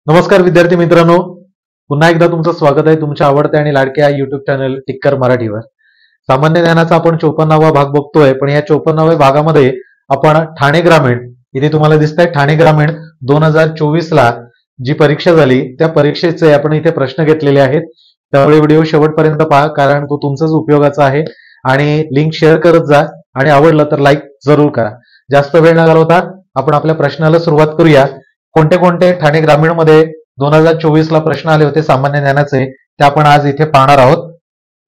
नमस्कार विद्यार्थी मित्रांनो, पुन्हा एकदा तुमचं स्वागत आहे तुमच्या आवडत्या आणि लाडक्या युट्यूब चॅनल टिक्कर मराठीवर. सामान्य ज्ञानाचा आपण 54वा भाग बघतोय, पण या 54व्या भागामध्ये आपण ठाणे ग्रामीण, इथे तुम्हाला दिसतंय ठाणे ग्रामीण 2024 ला जी परीक्षा झाली त्या परीक्षेचे आपण इथे प्रश्न घेतलेले आहेत. त्यामुळे व्हिडिओ शेवटपर्यंत पहा, कारण तो तुमचाच उपयोगाचा आहे. आणि लिंक शेअर करत जा आणि आवडलं तर लाईक जरूर करा. जास्त वेळ न घालवता आपण आपल्या प्रश्नाला सुरुवात करूया. कोणते कोणते ठाणे ग्रामीण मध्ये 2024 ला प्रश्न आले होते सामान्य ज्ञानाचे, ते आपण आज इथे पाहणार आहोत.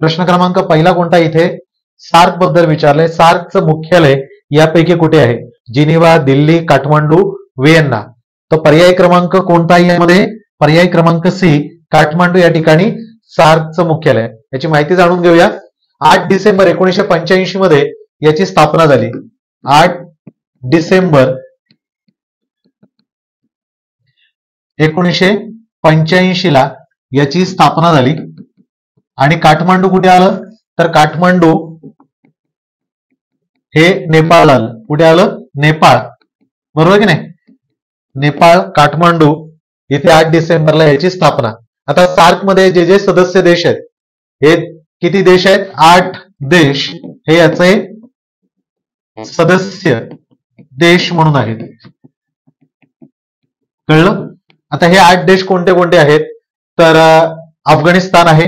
प्रश्न क्रमांक पहिला कोणता इथे सार्क बद्दल विचारलंय. सार्कचं मुख्यालय यापैकी कुठे आहे? Geneva, Delhi, Kathmandu, Vienna. तो पर्याय क्रमांक कोणता यामध्ये? पर्याय क्रमांक सी, काठमांडू या ठिकाणी सार्कचं मुख्यालय. याची माहिती जाणून घेऊया. 8 डिसेंबर 1985 मध्ये याची स्थापना झाली. 8 डिसेंबर 1985 ला याची स्थापना झाली. आणि काठमांडू कुठे आलं? तर काठमांडू हे नेपाळला आलं. कुठे आलं? नेपाळ. बरोबर की नाही? नेपाळ, काठमांडू इथे 8 डिसेंबरला याची स्थापना. आता सार्क मध्ये जे जे सदस्य देश आहेत, हे किती देश आहेत? 8 देश हे याचे सदस्य देश म्हणून आहेत. कळलं? आता हे 8 देश कोणते कोणते आहेत? तर अफगाणिस्तान आहे,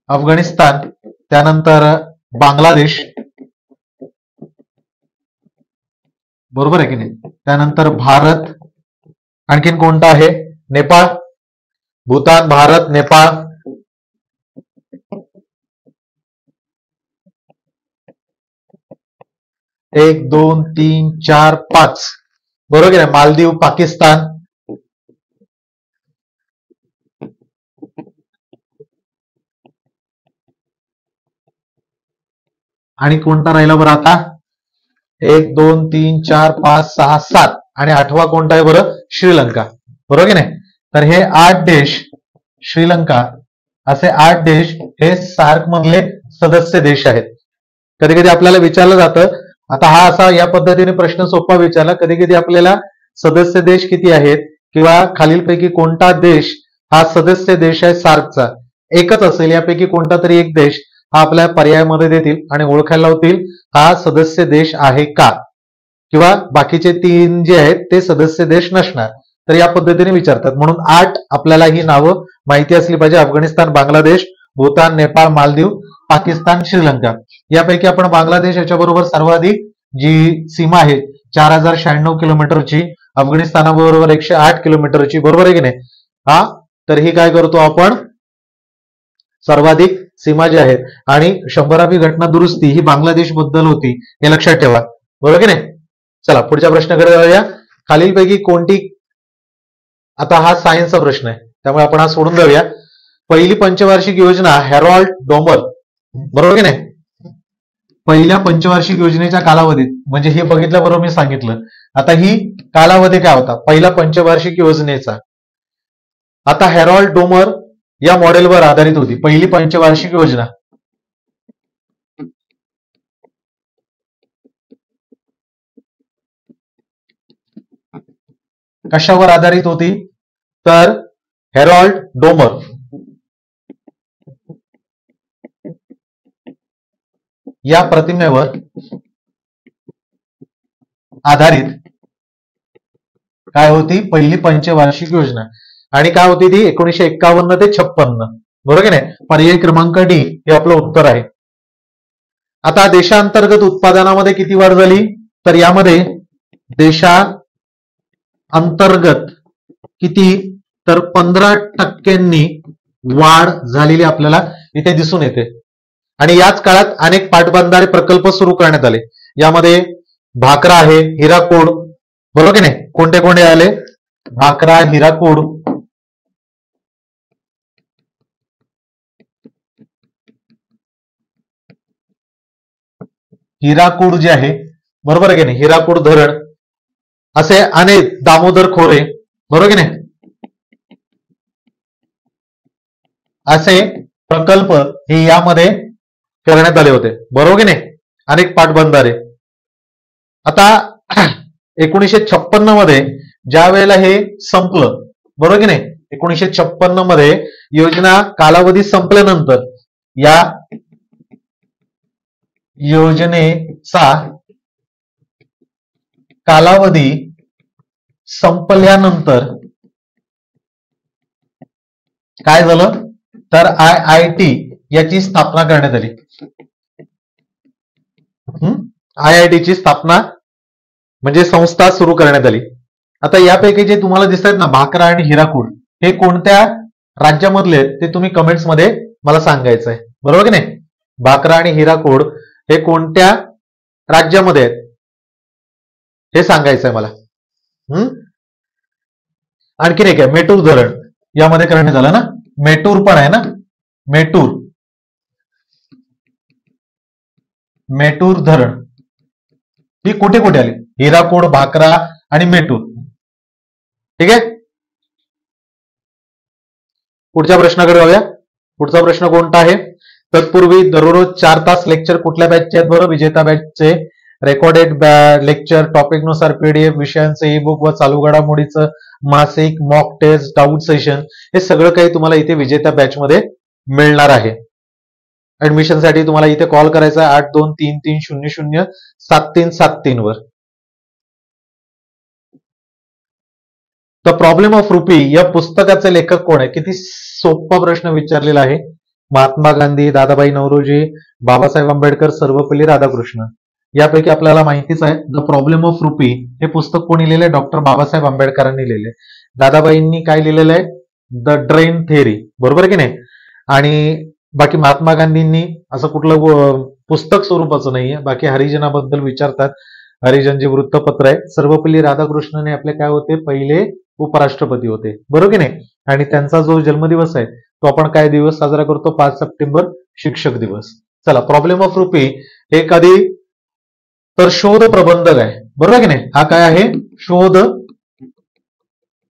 अफगाणिस्तान, त्यानंतर बांगलादेश, बरोबर आहे की नाही? त्यानंतर भारत, आणखीन कोणता आहे? नेपाळ, भूतान, भारत, नेपाळ, 1 2 3 4 5, बरोबर आहे. मालदीव, पाकिस्तान, आणि कोणता राहिला बरं आता? 1 2 3 4 5 6 7, आणि 8वा कोणता आहे बरं? श्रीलंका. बरोबर की नाही? तर हे 8 देश, श्रीलंका, असे 8 देश हे सार्क मधले सदस्य देश आहेत. कधी कधी आपल्याला विचारलं जातं, आता हा असा या पद्धतीने प्रश्न सोपा विचारला, कधी कधी आपल्याला सदस्य देश किती आहेत किंवा खालीलपैकी कोणता देश हा सदस्य देश आहे सार्कचा, एकच असेल, यापैकी कोणता तरी एक देश हा आपल्या पर्यायामध्ये देतील आणि ओळखायला लावतील हा सदस्य देश आहे का, किंवा बाकीचे 3 जे आहेत ते सदस्य देश नसणार. तर या पद्धतीने विचारतात. म्हणून 8 आपल्याला ही नावं माहिती असली पाहिजे. अफगाणिस्तान, बांगलादेश, भूतान, नेपाळ, मालदीव, पाकिस्तान, श्रीलंका. यापैकी आपण बांगलादेश याच्याबरोबर सर्वाधिक जी सीमा आहे 4096 किलोमीटरची, अफगाणिस्तानाबरोबर 108 किलोमीटरची, बरोबर आहे की नाही? हा, तर ही काय करतो आपण? सर्वाधिक सीमा जी आहेत. आणि 100वी घटना दुरुस्ती ही बांगलादेश बद्दल होती, हे लक्षात ठेवा. बरोबर की नाही? चला पुढच्या प्रश्नाकडे जाऊया. खालीलपैकी कोणती, आता हा सायन्सचा प्रश्न आहे त्यामुळे आपण हा सोडून जाऊया. पहिली पंचवार्षिक योजना हॅरॉल्ड डोमर, बरोबर की नाही? पहिल्या पंचवार्षिक योजनेच्या कालावधीत, म्हणजे हे बघितल्याबरोबर मी सांगितलं. आता ही कालावधी काय होता पहिल्या पंचवार्षिक योजनेचा? आता हॅरॉल्ड डोमर या मॉडेलवर आधारित होती पहिली पंचवार्षिक योजना. कशावर आधारित होती? तर हॅरॉल्ड डोमर या प्रतिमेवर आधारित काय होती? पहिली पंचवार्षिक योजना. आणि काय होती ती? 1951 ते 56. बरोबर की नाही? पर्याय क्रमांक डी हे आपलं उत्तर आहे. आता देशांतर्गत उत्पादनामध्ये किती वाढ झाली? तर यामध्ये देशांतर्गत किती? तर 15% वाढ झालेली आपल्याला इथे दिसून येते. आणि याच काळात अनेक पाटबंधारे प्रकल्प सुरू करण्यात आले. यामध्ये भाकरा आहे, हिराकूड, बरोबर की नाही? कोणते कोणते आले? भाकरा, हिराकूड, हिराकूड जे आहे, बरोबर आहे की नाही? हिराकूड धरण, असे अनेक, दामोदर खोरे, बरोबर की नाही? असे प्रकल्प हे यामध्ये करण्यात आले होते, बरोबर की नाही? अनेक पाटबंधारे. आता 1956 मध्ये ज्या वेळेला हे संपलं, बरोबर की नाही, 1956 मध्ये योजना कालावधी संपल्यानंतर या योजनेचा कालावधी संपल्यानंतर काय झालं, तर IIT याची स्थापना करण्यात आली. IIT ची स्थापना म्हणजे संस्था सुरू करण्यात आली. आता यापैकी जे तुम्हाला दिसत आहेत ना, भाकरा आणि हिराकूड, हे कोणत्या राज्यामधले ते तुम्ही कमेंट्स मध्ये मला सांगायचं आहे, बरोबर की नाही. भाकरा आणि हिराकूड हे कोणत्या राज्यामध्ये आहेत हे सांगायचं आहे मला. आणखीन एक आहे मेटूर धरण, यामध्ये करण्यात आलं ना. मेटूर पण आहे ना, मेटूर धरण ही कुठे कुठे आली, हिराकूड, भाकरा आणि मेटूर. ठीक आहे, पुढच्या प्रश्नाकडे जाऊया. पुढचा प्रश्न कोणता आहे, तत्पूर्वी दररोज 4 तास लेक्चर कुठल्या बॅचचे आहेत बरं, विजेता बॅचचे. रेकॉर्डेड लेक्चर, टॉपिक नुसार पीडीएफ, विषयांचे ई बुक व चालू घडामोडीचं मासिक, मॉक टेस्ट, डाऊट सेशन, हे सगळं काही तुम्हाला इथे विजेता बॅच मध्ये मिळणार आहे. ऍडमिशन साठी तुम्हाला इथे कॉल करायचा आहे 8233007373 वर. द प्रॉब्लेम ऑफ रुपी या पुस्तकाचे लेखक कोण आहे. किती सोपा प्रश्न विचारलेला आहे. महात्मा गांधी, दादाभाई नौरोजी, बाबासाहेब आंबेडकर, सर्वपल्ली राधाकृष्ण. यापैकी आपल्याला माहितीच आहे. द प्रॉब्लेम ऑफ रुपी हे पुस्तक कोणी लिहिलंय, डॉक्टर बाबासाहेब आंबेडकरांनी लिहिलंय. दादाबाईंनी काय लिहिलेलं आहे, द ड्रेन थेअरी, बरोबर की नाही. आणि बाकी महात्मा गांधींनी असं कुठलं पुस्तक स्वरूपाचं नाहीये. बाकी हरिजनाबद्दल विचारतात, हरिजन जे वृत्तपत्र आहे. सर्वपल्ली राधाकृष्णने आपले काय होते, पहिले उपराष्ट्रपती होते, बरोबर की नाही. आणि त्यांचा जो जन्मदिवस आहे तो आपण काय दिवस साजरा करतो, 5 सप्टेंबर, शिक्षक दिवस. चला, प्रॉब्लेम ऑफ रुपी हे कधी, तर शोध प्रबंधक आहे, बरोबर की नाही. हा काय आहे, शोध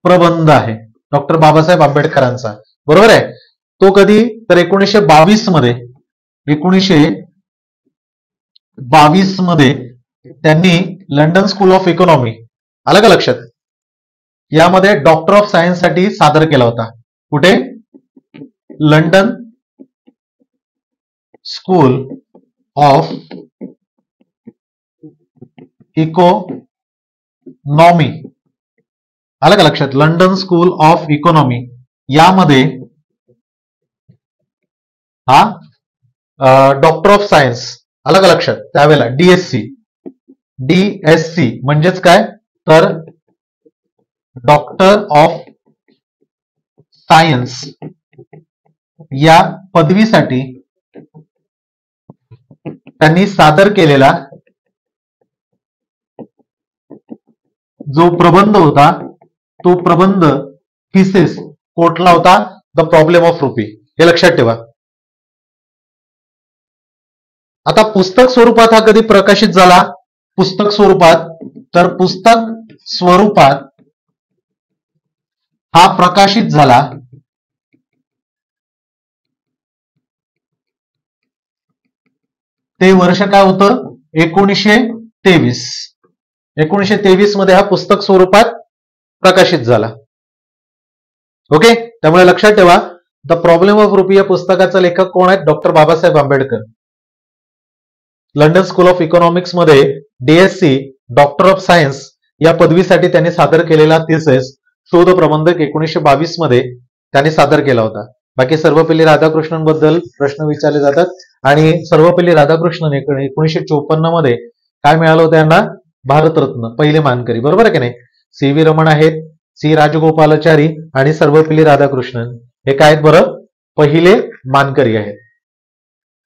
प्रबंध आहे डॉक्टर बाबासाहेब आंबेडकरांचा, बरोबर आहे. तो कधी, तर 1922 मध्ये, 1922 मध्ये त्यांनी लंडन स्कूल ऑफ इकॉनॉमी, आलं का लक्षात, यामध्ये डॉक्टर ऑफ सायन्स साठी सादर केला होता. कुठे, लंडन स्कूल ऑफ इकॉनॉमी, आलं का लक्षात, लंडन स्कूल ऑफ इकॉनॉमी. यामध्ये हा डॉक्टर ऑफ सायन्स, आलं का लक्षात. त्यावेळेला डीएससी म्हणजेच काय, तर डॉक्टर ऑफ सायन्स या पदवीसाठी त्यांनी सादर केलेला जो प्रबंध होता, तो प्रबंध थिसिस कुठला होता, द प्रॉब्लेम ऑफ रुपी. हे लक्षात ठेवा. आता पुस्तक स्वरूपात हा कधी प्रकाशित झाला, पुस्तक स्वरूपात, तर पुस्तक स्वरूपात हा प्रकाशित झाला ते वर्ष काय होतं, 1923. 1923 मध्ये हा पुस्तक स्वरूपात प्रकाशित झाला. ओके, त्यामुळे लक्षात ठेवा, द प्रॉब्लेम ऑफ रुपी या पुस्तकाचा लेखक कोण आहेत, doctor Babasaheb Ambedkar. London school of economics मध्ये डीएससी, डॉक्टर ऑफ सायन्स या पदवीसाठी त्यांनी सादर केलेला थिसिस, शोध प्रबंधक 1922 मध्ये त्यांनी सादर केला होता. बाकी सर्वपल्ली राधाकृष्णनबद्दल प्रश्न विचारले जातात. आणि सर्वपल्ली राधाकृष्णन 1954 मध्ये काय मिळालं होतं यांना, भारतरत्न, पहिले मानकरी, बरोबर आहे की नाही. सी.व्ही. रमण आहेत, सी राजगोपालाचारी आणि सर्वपल्ली राधाकृष्णन हे काय आहेत बरं, पहिले मानकरी आहेत.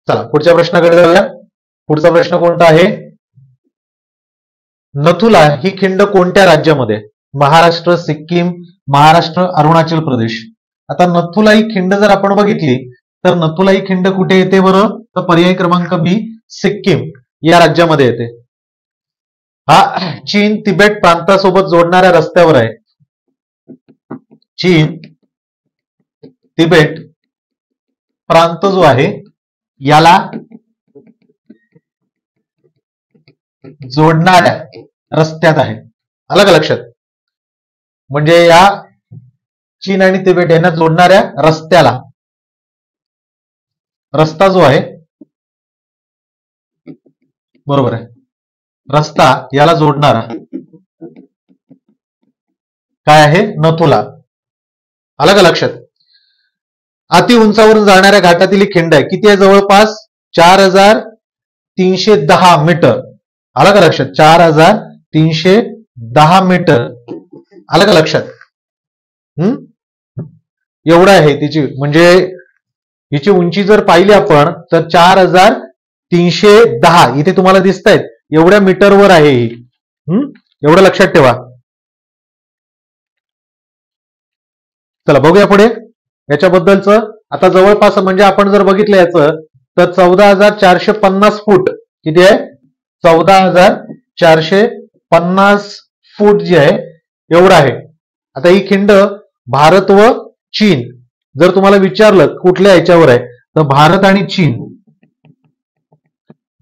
चला पुढच्या प्रश्नाकडे जाऊया. पुढचा प्रश्न कोणता आहे, नथुला ही खिंड कोणत्या राज्यामध्ये, महाराष्ट्र, सिक्कीम, महाराष्ट्र, अरुणाचल प्रदेश. आता नथुला ही खिंड जर आपण बघितली तर नथुला ही खिंड कुठे येते बरं, तर पर्याय क्रमांक बी, सिक्कीम या राज्यामध्ये येते. हा चीन तिबेट प्रांतासोबत जोडणाऱ्या रस्त्यावर आहे. चीन तिबेट प्रांत जो आहे याला जोडणाऱ्या रस्त्यात आहे, आलं का लक्षात. म्हणजे या चीन आणि तिबेट यांना जोडणाऱ्या रस्त्याला, रस्ता जो आहे, बरोबर आहे, रस्ता याला जोडणारा काय आहे, नथुला. आलं का लक्षात? अति उंचावरून जाणाऱ्या घाटातील ही खिंड आहे, किती आहे, जवळपास 4310 मीटर. आलं का लक्षात? 4310 मीटर. आलं का लक्षात? एवढं आहे तिची, म्हणजे हिची उंची जर पाहिली आपण तर 4310 इथे तुम्हाला दिसत आहेत, एवढ्या मीटरवर आहे ही. एवढं लक्षात ठेवा. चला बघूया पुढे याच्याबद्दलचं. आता जवळपास म्हणजे आपण जर बघितलं याचं तर 14,450 फूट. किती आहे? 14,450 फूट जे आहे एवढं आहे. आता ही खिंड भारत व चीन, जर तुम्हाला विचारलं कुठल्या ह्याच्यावर आहे तर भारत आणि चीन,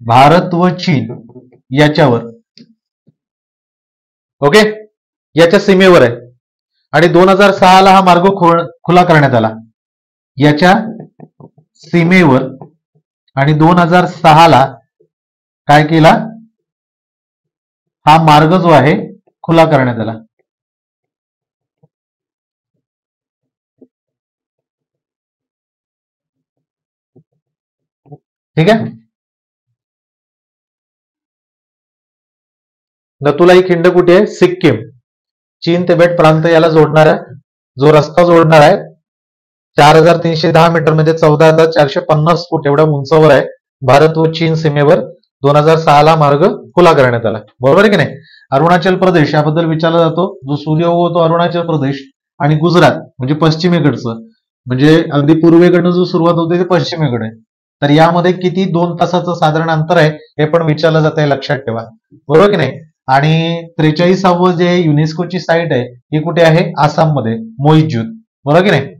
भारत व चीन याच्यावर, ओके, याच्या सीमेवर आहे. आणि 2006 हा मार्ग खुला करण्यात आला याच्या सीमेवर. आणि 2006 काय केला, हा मार्ग जो आहे खुला करण्यात आला. ठीक आहे. नथुला ही खिंड कुठे आहे? सिक्कीम, चीन तिबेट प्रांत याला जोडणारा जो रस्ता जोडणार आहे 4310 मीटर म्हणजे 14,450 फूट एवढ्या उंचावर आहे. भारत व चीन सीमेवर 2006 मार्ग खुला करण्यात आला. बरोबर आहे की नाही? अरुणाचल प्रदेश याबद्दल विचारला जातो. जो सूर्य उगवतो अरुणाचल प्रदेश आणि गुजरात म्हणजे पश्चिमेकडचं, म्हणजे अगदी पूर्वेकडनं जो सुरुवात होते ते पश्चिमेकडे. तर यामध्ये किती 2 तासाचं साधारण अंतर आहे हे पण विचारलं जात आहे, लक्षात ठेवा. बरोबर की नाही? आणि 43वी जे युनेस्कोची साईट आहे ही कुठे आहे? आसाममध्ये, मोईजूद. बरोबर की नाही?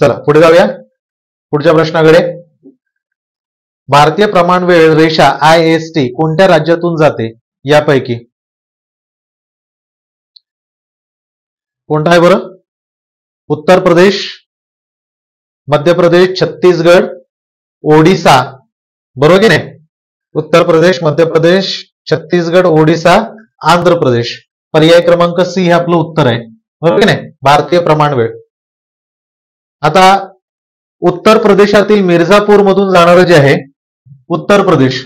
चला पुढे जाऊया पुढच्या प्रश्नाकडे. भारतीय प्रमाण वेळ रेषा IST कोणत्या राज्यातून जाते यापैकी? कोणता आहे बरं? उत्तर प्रदेश, मध्य प्रदेश, छत्तीसगड, ओडिसा. बरोबर की नाही? उत्तर प्रदेश, मध्य प्रदेश, छत्तीसगड, ओडिसा, आंध्र प्रदेश. पर्याय क्रमांक सी हे आपलं उत्तर आहे. बरोबर की नाही? भारतीय प्रमाण वेळ. आता उत्तर प्रदेशातील मिर्झापूर मधून जाणारं जे आहे उत्तर प्रदेश,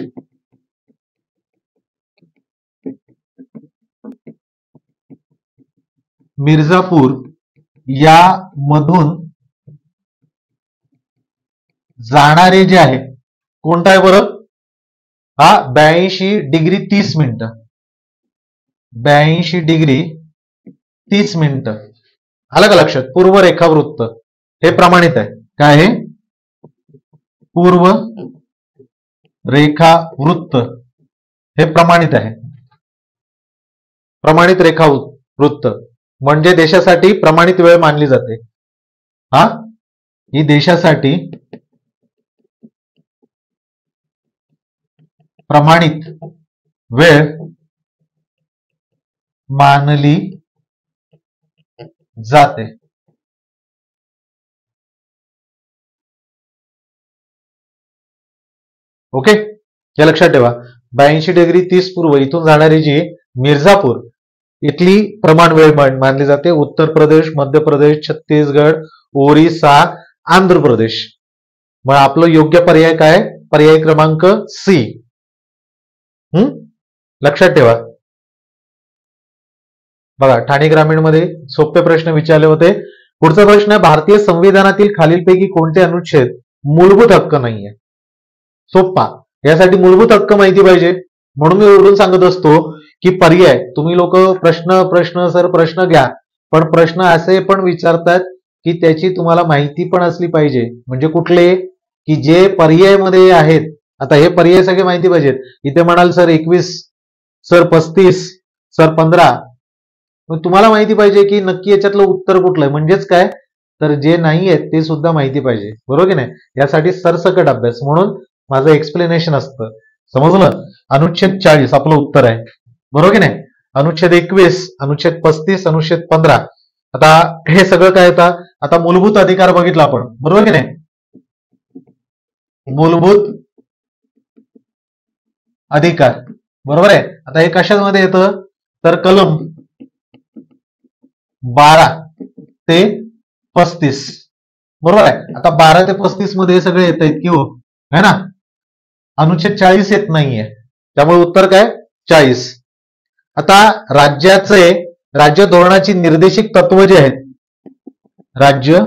मिर्झापूर या मधून जाणारे जे आहे कोणता आहे बरं? हा 82 डिग्री 30 मिनिटं. 82 डिग्री 30 मिनिटं. आलं का लक्षात? पूर्व रेखावृत्त हे प्रमाणित आहे. काय आहे? पूर्व रेखावृत्त हे प्रमाणित आहे. प्रमाणित रेखावृत्त म्हणजे देशासाठी प्रमाणित वेळ मानली जाते. हा, ही देशासाठी प्रमाणित वेळ मानली जाते. ओके, हे लक्षात ठेवा. 82 डिग्री 30 पूर्व इथून जाणारी जी मिर्झापूर इथली प्रमाण वेळ मानली जाते. उत्तर प्रदेश, मध्य प्रदेश, छत्तीसगड, ओरिसा, आंध्र प्रदेश. मग आपलं योग्य पर्याय काय? पर्याय क्रमांक सी. लक्षात ठेवा. बघा, ठाणे ग्रामीण मध्ये सोपे प्रश्न विचारले होते. पुढचा प्रश्न, भारतीय संविधानातील खालीलपैकी कोणते अनुच्छेद मूलभूत हक्क नाहीये? सोपा. यासाठी मूलभूत हक्क माहिती पाहिजे, म्हणून मी वरून सांगत असतो की पर्याय तुम्ही लोक प्रश्न घ्या, पण प्रश्न असे पण विचारतात की त्याची तुम्हाला माहिती पण असली पाहिजे. म्हणजे कुठले? की जे पर्याय मध्ये आहेत. आता हे पर्याय सगळे माहिती पाहिजेत. इथे म्हणाल सर 21, सर 35, सर 15. मग तुम्हाला माहिती पाहिजे की नक्की याच्यातलं उत्तर कुठलं आहे. म्हणजेच काय, तर जे नाही आहेत ते सुद्धा माहिती पाहिजे. बरोबर की नाही? यासाठी सरसकट अभ्यास म्हणून माझं एक्सप्लेनेशन असतं. समजलं? अनुच्छेद 40 आपलं उत्तर आहे. बरोबर की नाही? अनुच्छेद 21, अनुच्छेद 35, अनुच्छेद 15. आता हे सगळं काय येतं? आता मूलभूत अधिकार बघितला आपण, बरोबर की नाही? मूलभूत अधिकार, बरोबर आहे. आता हे कशामध्ये येतं? तर कलम 12 ते 35, बरोबर आहे. आता 12 ते 35 मध्ये हे सगळे येत आहेत की हो, है ना? अनुच्छेद 40 येत नाहीये, त्यामुळे उत्तर काय? 40. आता राज्य धोरणाची निर्देशिक तत्व जे आहेत, राज्य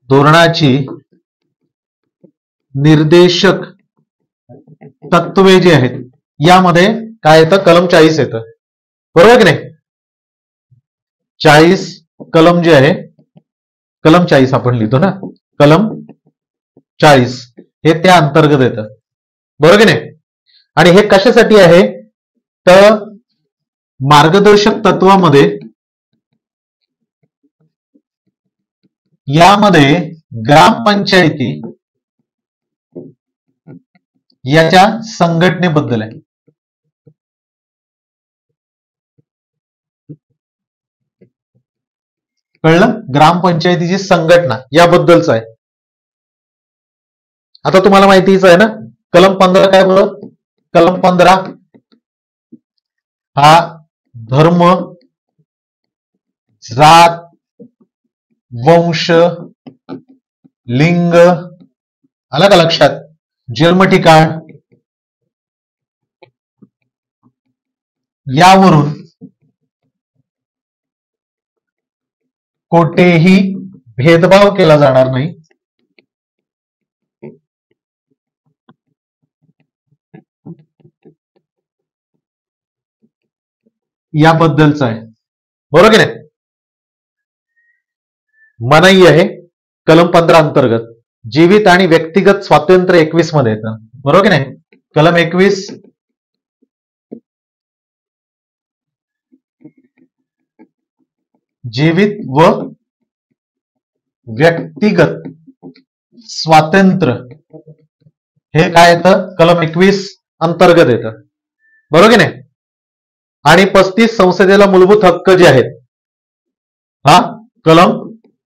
धोरणाची निर्देशक तत्वे जे आहेत यामध्ये काय येतं? कलम 40 येतं, बरोबर की नाही? 40 कलम जे आहे, कलम 40 आपण लिहितो ना, कलम 40 हे त्या अंतर्गत येतं, बरोबर की नाही? आणि हे कशासाठी आहे? तर मार्गदर्शक तत्वामध्ये यामध्ये ग्रामपंचायती याच्या संघटनेबद्दल आहे. कळलं? ग्रामपंचायतीची संघटना याबद्दलच आहे. आता तुम्हाला माहितीच आहे ना, कलम 15 काय बरं? कलम 15 हा धर्म, जात, वंश, लिंग, आलं का लक्षात? जन्म ठिकाण यावरून कोठेही भेदभाव केला जाणार नाही. याबद्दलच आहे, बरोबर की नाही? मनाई आहे कलम 15 अंतर्गत. जीवित आणि व्यक्तिगत स्वातंत्र्य 21 मध्ये येतं, बरोबर की नाही? कलम 21 जीवित व व्यक्तिगत स्वातंत्र्य हे काय येतं? कलम 21 अंतर्गत येतं, बरोबर की नाही? आणि 35 संसदेला मूलभूत हक्क जे आहेत, हा कलम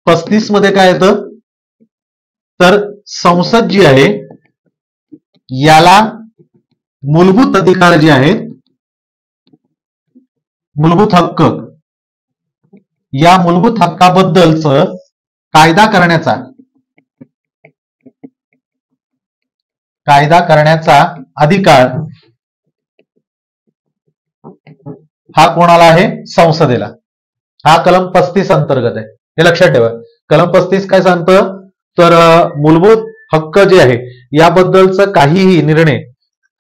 35 मध्ये काय येतं? तर संसद जी आहे याला मूलभूत अधिकार जे आहेत, मूलभूत हक्क, या मूलभूत हक्काबद्दलच कायदा करण्याचा अधिकार हा कोणाला आहे? संसदेला. हा कलम 35 अंतर्गत आहे, हे लक्षात ठेवा. कलम 35 काय सांगतं? तर मूलभूत हक्क जे आहे याबद्दलच काहीही निर्णय,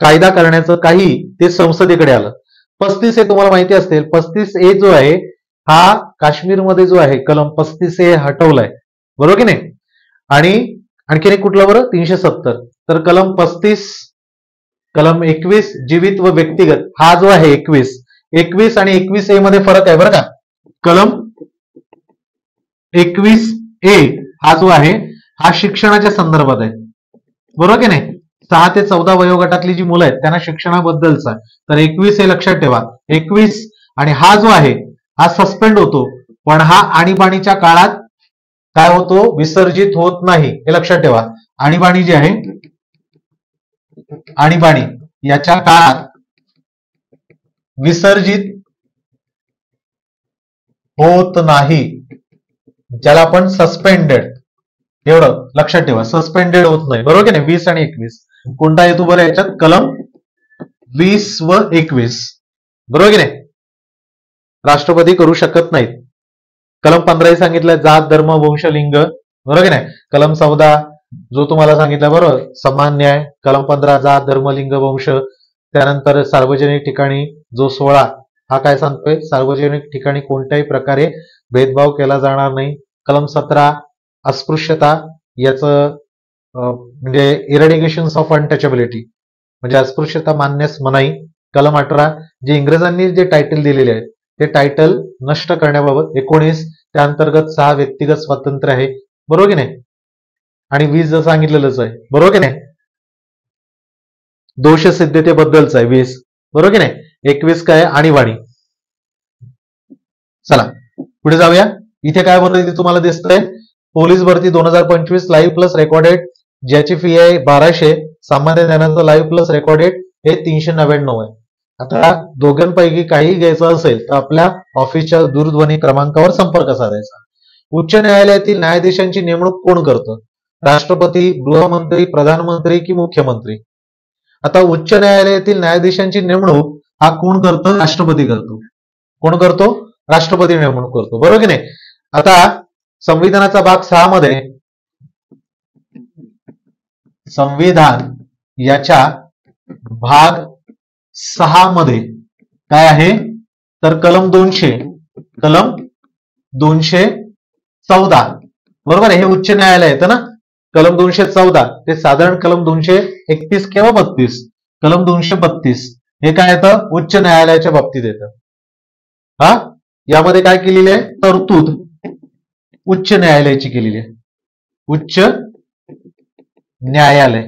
कायदा करण्याचं काही ते संसदेकडे आलं. 35 हे तुम्हाला माहिती असेल, 35A जो आहे हा काश्मीरमध्ये जो आहे कलम 35A हटवलाय, बरोबर की नाही? आणि आणखीन एक कुठला बरं? 370. तर कलम 35, कलम 21 जीवित व व्यक्तिगत हा जो आहे 21 आणि 21A मध्ये फरक आहे बरं का. कलम 21A हा जो आहे हा शिक्षणाच्या संदर्भात आहे, बरोबर की नाही? 6 ते 14 वयोगटातली जी मुलं आहेत त्यांना शिक्षणाबद्दलचा. तर 21 हे लक्षात ठेवा. 21 आणि हा जो आहे हा सस्पेंड होतो, पण हा आणीबाणीच्या काळात काय होतो? विसर्जित होत नाही, हे लक्षात ठेवा. आणीबाणी जी आहे, आणीबाणी याच्या काळात विसर्जित होत नाही, ज्याला आपण सस्पेंडेड, एवढं लक्षात ठेवा. सस्पेंडेड होत नाही, बरोबर की नाही? 20 आणि 21 कोणता येतो बरं याच्यात? कलम 20 व 21, बरोबर की नाही? राष्ट्रपती करू शकत नाहीत. कलम 15 सांगितलं जात, धर्म, वंश, लिंग, बरोबर की नाही? कलम 14 जो तुम्हाला सांगितलं बरोबर, समान न्याय. कलम 15 जात, धर्म, लिंग, वंश. त्यानंतर सार्वजनिक ठिकाणी जो 16 हा काय सांगतोय? सार्वजनिक ठिकाणी कोणत्याही प्रकारे भेदभाव केला जाणार नाही. कलम 17 अस्पृश्यता याचं म्हणजे इरेडिकेशन ऑफ अनटचेबिलिटी, म्हणजे अस्पृश्यता मानण्यास मनाई. कलम 18 जे इंग्रजांनी जे टायटल दिलेले आहे ते टायटल नष्ट करण्याबाबत. 19 त्या अंतर्गत 6 व्यक्तिगत स्वातंत्र्य आहे, बरोबर की नाही? आणि 20 जर सांगितलेलंच आहे, बरोबर की नाही? दोषसिद्धतेबद्दलच आहे 20, बरोबर की नाही? 21 काय आणीबाणी. चला पुढे जाऊया. इथे काय बोलतोय तुम्हाला दिसतंय, पोलीस भरती 2025 लाईव्ह प्लस रेकॉर्डेड, ज्याची फी आहे 1200, सामान्य ज्ञानाचं लाईव्ह प्लस रेकॉर्डेड हे 399 आहे. आता दोघांपैकी काही घ्यायचं असेल तर आपल्या ऑफिसच्या दूरध्वनी क्रमांकावर संपर्क साधायचा. उच्च न्यायालयातील न्यायाधीशांची नेमणूक कोण करतं? राष्ट्रपती, गृहमंत्री, प्रधानमंत्री की मुख्यमंत्री? आता उच्च न्यायालयातील न्यायाधीशांची नेमणूक हा कोण करतो? राष्ट्रपती करतो. कोण करतो? राष्ट्रपती नेमणूक करतो, बरोबर की नाही. आता संविधानाचा भाग 6 मध्ये, संविधान याच्या भाग 6 मध्ये काय आहे तर कलम 214, बरोबर आहे. हे उच्च न्यायालय येतं ना, कलम 214 ते साधारण कलम 231 किंवा 32. कलम 232 हे काय येतं? उच्च न्यायालयाच्या बाबतीत येतं. हा, यामध्ये काय केलेली आहे तरतूद उच्च न्यायालयाची केलेली आहे. उच्च न्यायालय.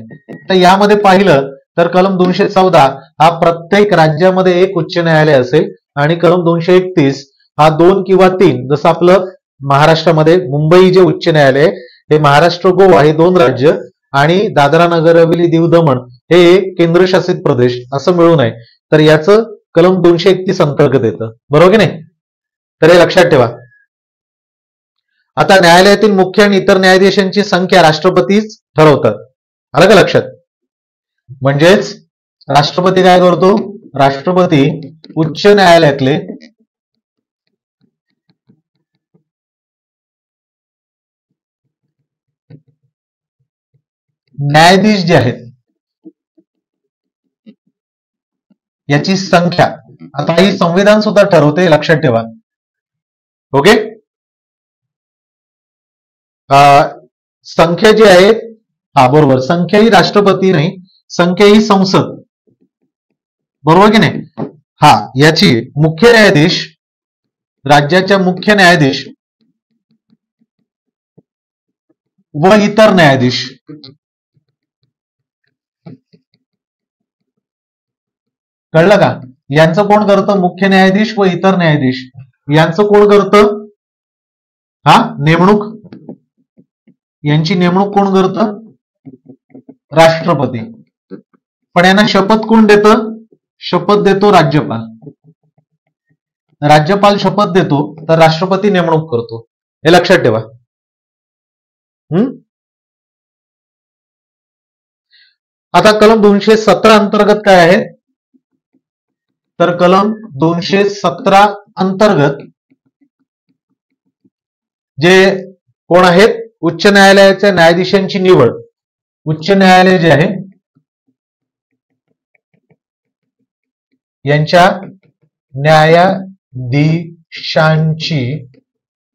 तर यामध्ये पाहिलं तर कलम 214 हा प्रत्येक राज्यामध्ये एक उच्च न्यायालय असेल आणि कलम 231 हा 2 किंवा 3, जसं आपलं महाराष्ट्रामध्ये मुंबई जे उच्च न्यायालय हे महाराष्ट्र, गोवा हे 2 राज्य आणि दादरा नगर हवेली, दीव दमण हे केंद्रशासित प्रदेश असं मिळून आहे. तर याचं कलम 231 अंतर्गत येतं, बरोबर की नाही. तर हे लक्षात ठेवा. आता न्यायालयातील मुख्य आणि इतर न्यायाधीशांची संख्या राष्ट्रपतीच ठरवतात. आलं का लक्षात? म्हणजेच राष्ट्रपती काय करतो? राष्ट्रपती उच्च न्यायालयातले न्यायाधीश जे आहेत याची संख्या, आता ही संविधान सुद्धा ठरवते, लक्षात ठेवा. ओके. संख्या जी आहे, हा बरोबर, संख्या ही राष्ट्रपती नाही, संख्या ही संसद, बरोबर की नाही. हा, याची मुख्य न्यायाधीश, राज्याच्या मुख्य न्यायाधीश व इतर न्यायाधीश, कळलं का? यांचं कोण करतं? मुख्य न्यायाधीश व इतर न्यायाधीश यांचं कोण करतं? हा, नेमणूक. यांची नेमणूक कोण करतं? राष्ट्रपती. पण यांना शपथ कोण देतं? शपथ देतो राज्यपाल. राज्यपाल शपथ देतो तर राष्ट्रपती नेमणूक करतो. हे लक्षात ठेवा. आता कलम 217 अंतर्गत काय आहे तर कलम 217 अंतर्गत जे कोण आहेत? उच्च न्यायालयाच्या न्यायाधीशांची निवड. उच्च न्यायालय जे आहे यांच्या न्यायाधीशांची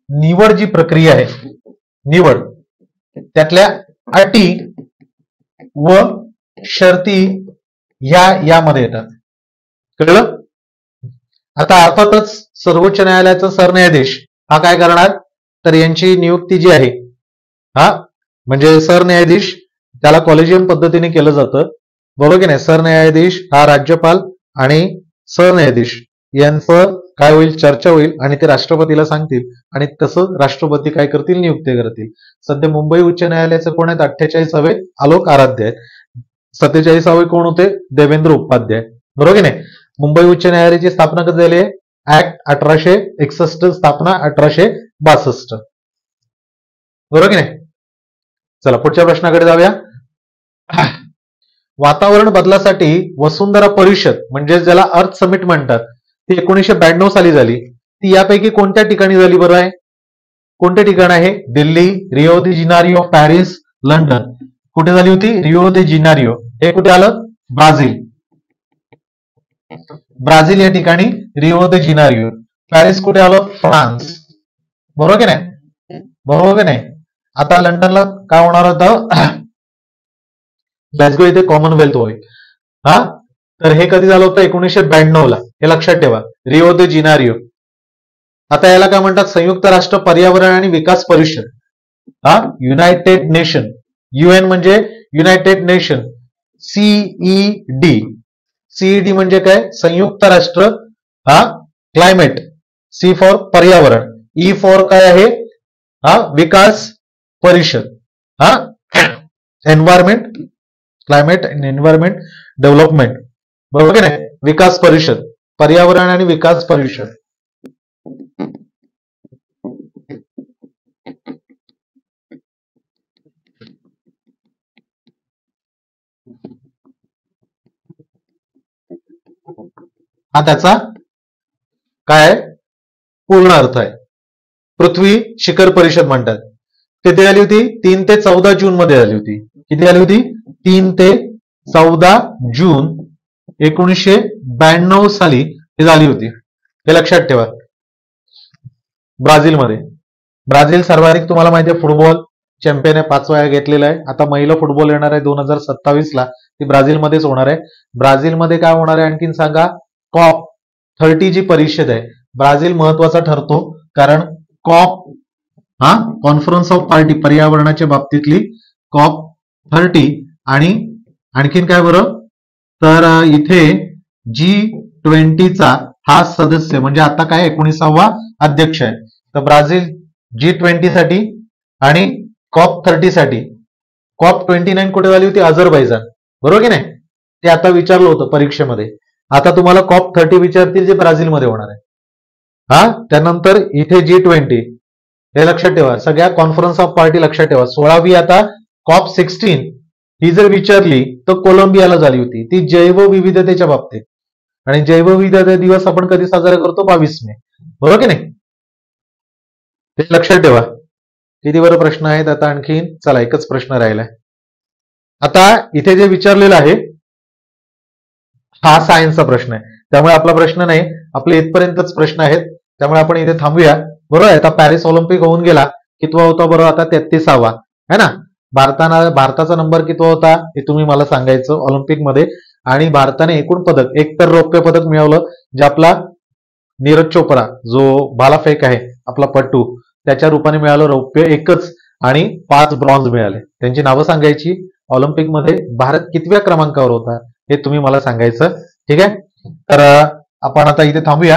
निवड जी प्रक्रिया आहे, निवड त्यातल्या अटी व शर्ती यामध्ये येतात. कळलं? आता अर्थातच सर्वोच्च न्यायालयाचा सरन्यायाधीश हा काय करणार तर यांची नियुक्ती जी आहे, हा म्हणजे सरन्यायाधीश त्याला कॉलेजियम पद्धतीने केलं जातं, बरोबर की नाही. सरन्यायाधीश हा राज्यपाल आणि सरन्यायाधीश यांचं काय होईल? चर्चा होईल आणि ते राष्ट्रपतीला सांगतील आणि तसं राष्ट्रपती काय करतील? नियुक्ती करतील. सध्या मुंबई उच्च न्यायालयाचे कोण आहेत? 48वे आलोक आराध्य आहेत. 47वे कोण होते? देवेंद्र उपाध्याय, बरोबर की नाही. मुंबई उच्च न्यायालयाची स्थापना कधी झाली? ऍक्ट 1861, स्थापना 1862, बरोबर की नाही. चला पुढच्या प्रश्नाकडे जाऊया. वातावरण बदलासाठी वसुंधरा परिषद म्हणजे ज्याला अर्थ समिट म्हणतात ती 1992 साली झाली. ती यापैकी कोणत्या ठिकाणी झाली बरं आहे? कोणते ठिकाण आहे? दिल्ली, रिओ दि जिनारिओ, पॅरिस, लंडन. कुठे झाली होती? रिओ दि जिनारिओ. हे कुठे आलं? ब्राझील. ब्राझील या ठिकाणी रिओ दि जिनारिओ. पॅरिस कुठे आलं? फ्रान्स, बरोबर की नाही. बरोबर की नाही. आता लंडनला काय होणार होतं? ग्लासगो इथे कॉमनवेल्थ होईल. हा, तर हे कधी झालं होतं? 1992 ला. हे लक्षात ठेवा. रिओ दि जिनारिओ. आता याला काय म्हणतात? संयुक्त राष्ट्र पर्यावरण आणि विकास परिषद. हा, युनायटेड नेशन. UN म्हणजे युनायटेड नेशन. CED, सीईडी म्हणजे काय? संयुक्त राष्ट्र हा क्लायमेट, सी फॉर पर्यावरण, ई फॉर काय आहे? हा विकास परिषद, हा environment, climate and environment development, बरोबर की नाही? विकास परिषद, पर्यावरण आणि विकास परिषद. हा त्याचा काय पूर्ण अर्थ आहे. पृथ्वी शिखर परिषद म्हणतात. किती आली होती? 3 ते 14 जून मध्ये आली होती. किती आली होती? 3 ते 14 जून 1992 साली ही झाली होती. हे लक्षात ठेवा. ब्राझीलमध्ये. ब्राझील सर्वाधिक तुम्हाला माहिती आहे फुटबॉल चॅम्पियन आहे, 5 वेळा घेतलेला आहे. आता महिला फुटबॉल येणार आहे 2027 ला, ती ब्राझीलमध्येच होणार आहे. ब्राझीलमध्ये काय होणार आहे आणखीन सांगा? कॉप 30 जी परिषद आहे. ब्राझील महत्वाचा ठरतो कारण कॉप हा कॉन्फरन्स ऑफ पार्टी, पर्यावरणाच्या बाबतीतली कॉप 30, आणि आणखीन काय बरं, तर इथे G20चा हा सदस्य म्हणजे आता काय 19वा अध्यक्ष आहे. तर ब्राझील G20 साठी आणि कॉप 30 साठी. कॉप 29 कुठे झाली होती? अझरबैजान, बरोबर की नाही? ते आता विचारलं होतं परीक्षेमध्ये. आता तुम्हाला कॉप 30 विचारतील जे ब्राझीलमध्ये होणार आहे. हा त्यानंतर इथे G20 हे लक्षात ठेवा. सगळ्या कॉन्फरन्स ऑफ पार्टी लक्षात ठेवा. 16वी आता कॉप 16 ही जर विचारली तर कोलंबियाला झाली होती. ती जैवविविधतेच्या बाबतीत, आणि जैवविविधता दिवस आपण कधी साजरा करतो? 22 मे, बरोबर की नाही? ते लक्षात ठेवा. किती बरं प्रश्न आहेत आता आणखीन? चला एकच प्रश्न राहिलाय. आता इथे जे विचारलेलं आहे हा सायन्सचा प्रश्न आहे, त्यामुळे आपला प्रश्न नाही, आपले इथपर्यंतच प्रश्न आहेत. त्यामुळे आपण इथे थांबूया. बरोबर आहे. आता पॅरिस ऑलिम्पिक होऊन गेला. कितवा होता बरोबर? आता 33वा है ना. भारताचा नंबर कितवा होता हे तुम्ही मला सांगायचं ऑलिम्पिकमध्ये. आणि भारताने एकूण पदक, एक तर रौप्य पदक मिळवलं जे आपला नीरज चोप्रा जो भालाफेक आहे आपला पट्टू, त्याच्या रूपाने मिळालं रौप्य एकच, आणि 5 ब्रॉन्झ मिळाले. त्यांची नावं सांगायची. ऑलिम्पिकमध्ये भारत कितव्या क्रमांकावर होता हे तुम्ही मला सांगायचं. ठीक आहे. तर आपण आता इथे थांबूया.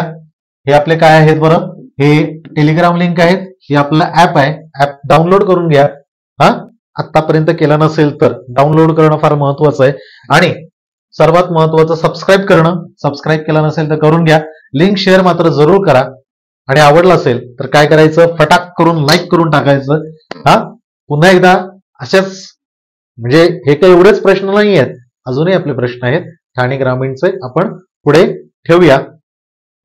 हे आपले काय आहेत बरं? हे टेलिग्राम लिंक आहेत. हे आपलं ऍप आहे. ऍप डाउनलोड करून घ्या. हा आतापर्यंत केलं नसेल तर डाउनलोड करणं फार महत्वाचं आहे. आणि सर्वात महत्वाचं सबस्क्राईब करणं. सबस्क्राईब केलं नसेल तर करून घ्या. लिंक शेअर मात्र जरूर करा. आणि आवडलं असेल तर काय करायचं? फटाक करून लाईक करून टाकायचं. हा पुन्हा एकदा अशाच, म्हणजे हे काही एवढेच प्रश्न नाही आहेत, अजूनही आपले प्रश्न आहेत ठाणे ग्रामीणचे, आपण पुढे ठेवूया.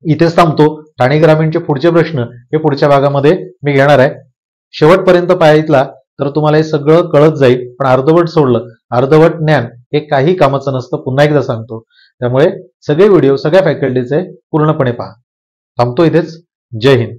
इथेच थांबतो. ठाणे ग्रामीणचे पुढचे प्रश्न हे पुढच्या भागामध्ये मी घेणार आहे. शेवटपर्यंत पाहितला तर तुम्हाला हे सगळं कळत जाईल. पण अर्धवट सोडलं, अर्धवट ज्ञान हे काही कामाचं नसतं, पुन्हा एकदा सांगतो. त्यामुळे सगळे व्हिडिओ सगळ्या फॅकल्टीचे पूर्णपणे पहा. थांबतो इथेच. जय हिंद.